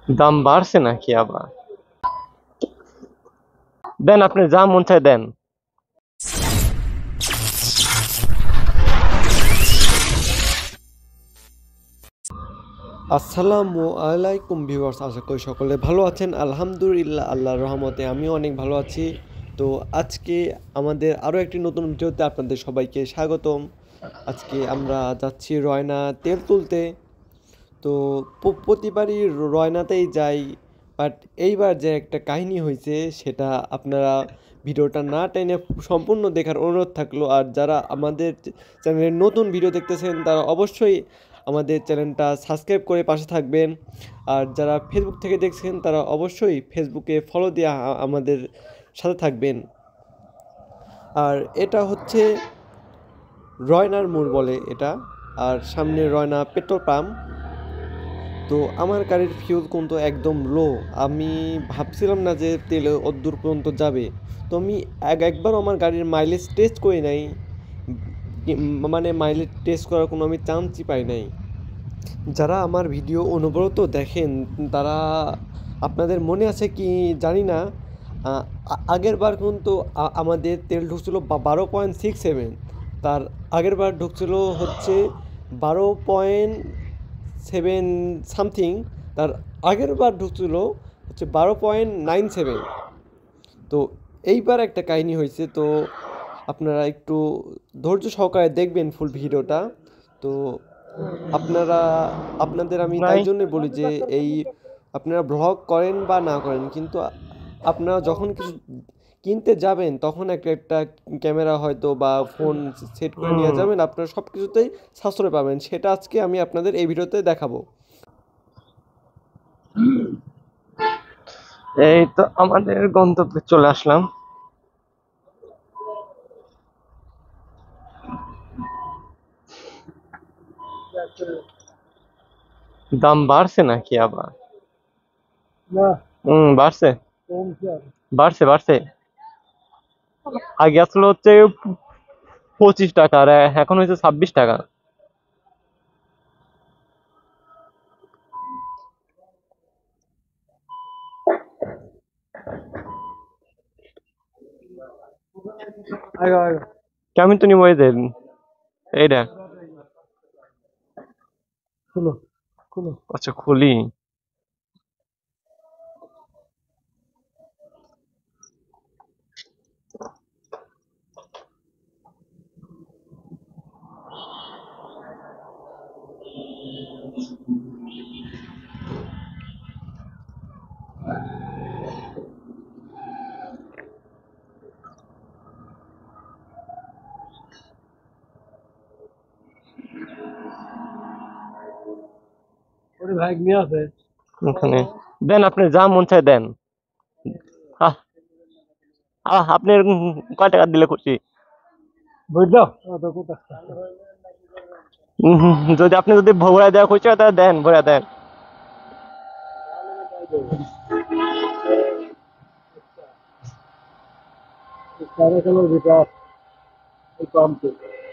দাম বাড়ছে নাকি আবার? দেন, আপনি যা মন চায় দেন। আসসালামু আলাইকুম ভিউয়ার্স, আশা করি সকলে ভালো আছেন। আলহামদুলিল্লাহ, আল্লাহর রহমতে আমিও অনেক ভালো আছি। তো আজকে আমাদের আরও একটি নতুন ভিডিওতে আপনাদের সবাইকে স্বাগতম। আজকে আমরা যাচ্ছি রয়না তেল তুলতে। তো প্রতিবারই রয়নাতেই যাই, বাট এইবার যে একটা কাহিনী হয়েছে সেটা আপনারা ভিডিওটা না টেনে সম্পূর্ণ দেখার অনুরোধ থাকলো। আর যারা আমাদের চ্যানেলে নতুন ভিডিও দেখতেছেন তারা অবশ্যই আমাদের চ্যানেলটা সাবস্ক্রাইব করে পাশে থাকবেন। আর যারা ফেসবুক থেকে দেখছেন তারা অবশ্যই ফেসবুকে ফলো দিয়ে আমাদের সাথে থাকবেন। আর এটা হচ্ছে রয়নার মোড় বলে এটা, আর সামনে রয়না পেট্রোল পাম্প। তো আমার গাড়ির ফিউল কিন্তু একদম লো। আমি ভাবছিলাম না যে তেল অদূর পর্যন্ত যাবে। তো আমি একবার আমার গাড়ির মাইলেজ টেস্ট করি নাই, মানে মাইলেজ টেস্ট করার কোনো আমি চান্সই পাই নাই। যারা আমার ভিডিও অনবরত দেখেন তারা, আপনাদের মনে আছে কি জানি না, আগের বার কিন্তু আমাদের তেল ঢুকছিল 12.67। তার আগের বার ঢুকছিল হচ্ছে 12.7 সামথিং। তার আগের বার ঢুকছিল হচ্ছে 12.97। তো এইবার একটা কাহিনী হয়েছে। তো আপনারা একটু ধৈর্য সহকারে দেখবেন ফুল ভিডিওটা। তো আপনারা, আপনাদের আমি তাই নাই। জন্যই বলি যে এই আপনারা ব্লগ করেন বা না করেন, কিন্তু আপনারা যখন কিছু কিনতে যাবেন তখন একটা একটা ক্যামেরা হয়তো বা ফোন সেট করে নিয়ে হুম। যাবেন, আপনারা সব কিছুতেই সাশ্রয় পাবেন। সেটা আজকে আমি আপনাদের এই ভিডিওতে দেখাবো। এই তো আমাদের গন্তব্যে চলে আসলাম। দাম বাড়ছে নাকি আবার? না, বাড়ছে। কমছে আর। বাড়ছে বাড়ছে। আগে আসলে হচ্ছে 25 টাকা, আর এখন হয়েছে 26 টাকা। আগে আগে কেমন তো নিবো এই যে এইটা? খুলো, খুলো। আচ্ছা, খুলি। ওরে ভাই নিয়ে আছে। ওখানে দেন, আপনি যা মন চায় দেন। আহ আপনার কয় টাকা দিলে খুশি? বুঝলো? যদি আপনি যদি ভরায় দেওয়া খুশি হয় তাহলে দেন, ভরা দেন। চায়না কালার যেটা, এই পাম্পে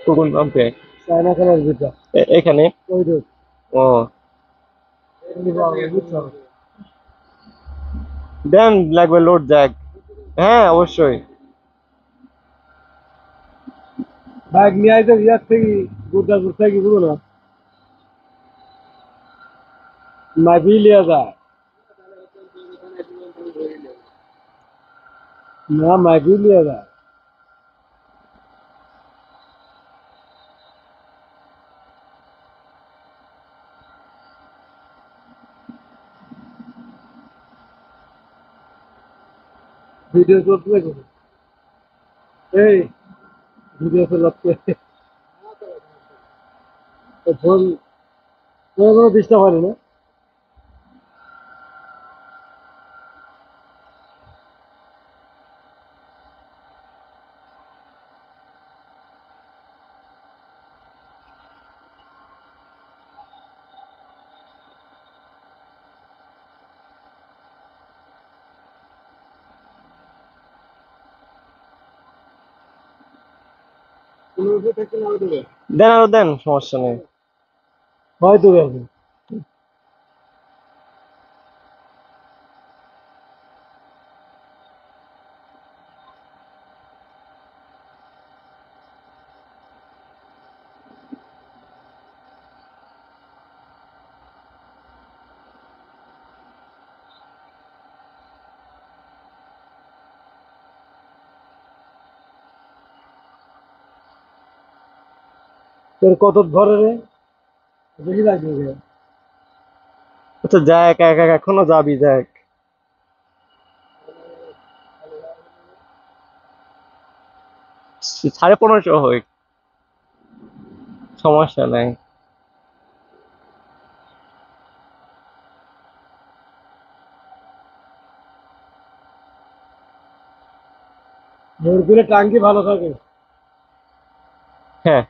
কোন পাম্পে? চায়না কালার যেটা এখানে। ওই রোড ও, বুঝছো? দেন, লাগবে লোড জ্যাক। হ্যাঁ, অবশ্যই। বাইক নিয়ে আইতে ইয়ার থেকে গুরদাসপুর থেকে বুঝো না, মাইপিল লিয়া যায় না, মাইপিল লিয়া যায়। ভিডিও করতে দেখো, এই ভিডিও চালাচ্ছে ফোন, কোনো ডিস্টার্ব হয় না। কোনো উপর থেকে না দেবে, দেন, আরো দেন, সমস্যা নেই। হয়তো গেছে। তোর কত ধরে রে বেশি লাগবে রে। আচ্ছা যাক, এক এক এখনো যাবি, যাক 1550 হোক, সমস্যা নাই। মুরগির টাঙ্কি ভালো থাকে। হ্যাঁ,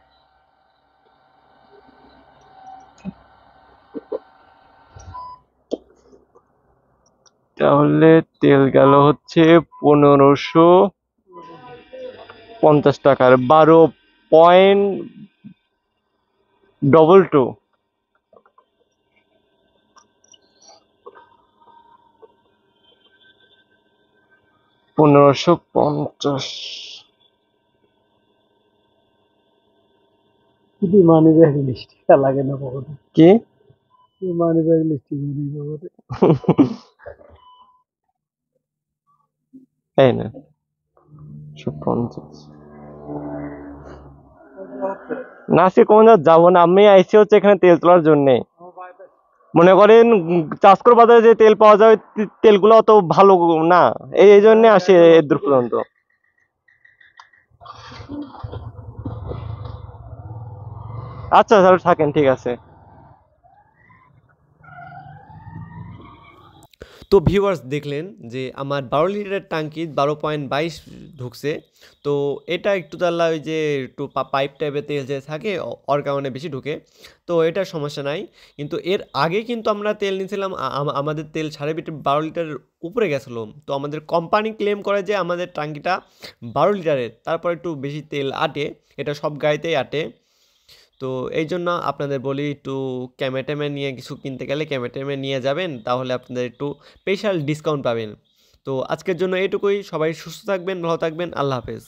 তাহলে তেল গেল হচ্ছে 1550 টাকার, 12.22। 1550। কিন্তু মানি ব্যাগ লিস্ট লাগে না কখনো। কি? Money bag list money bag এই না, 150। না সে কোন যাবো না, আমি আইসি হচ্ছে এখানে তেল তোলার জন্যে। মনে করেন চাষকর বাজারে যে তেল পাওয়া যায়, তেলগুলো অত ভালো না, এই জন্য আসে এর দূর পর্যন্ত। আচ্ছা তাহলে থাকেন, ঠিক আছে। তো ভিউয়ার্স দেখলেন যে আমার 12 লিটারের টাঙ্কি 12.22 ঢুকছে। তো এটা একটু তাহলে ওই যে একটু পাইপ টাইপের তেল যে থাকে ওর কারণে বেশি ঢুকে। তো এটার সমস্যা নাই। কিন্তু এর আগে কিন্তু আমরা তেল নিয়েছিলাম, আমাদের তেল 12.5 লিটারের উপরে গেছিলো। তো আমাদের কোম্পানি ক্লেম করে যে আমাদের টাঙ্কিটা 12 লিটারের, তারপর একটু বেশি তেল আটে, এটা সব গাড়িতেই আটে। তো এই জন্য আপনাদের বলি একটু ক্যামেটেমে নিয়ে কিছু কিনতে গেলে ক্যামেটেমে নিয়ে যাবেন, তাহলে আপনাদের একটু স্পেশাল ডিসকাউন্ট পাবেন। তো আজকের জন্য এইটুকুই, সবাই সুস্থ থাকবেন, ভালো থাকবেন, আল্লাহ হাফেজ।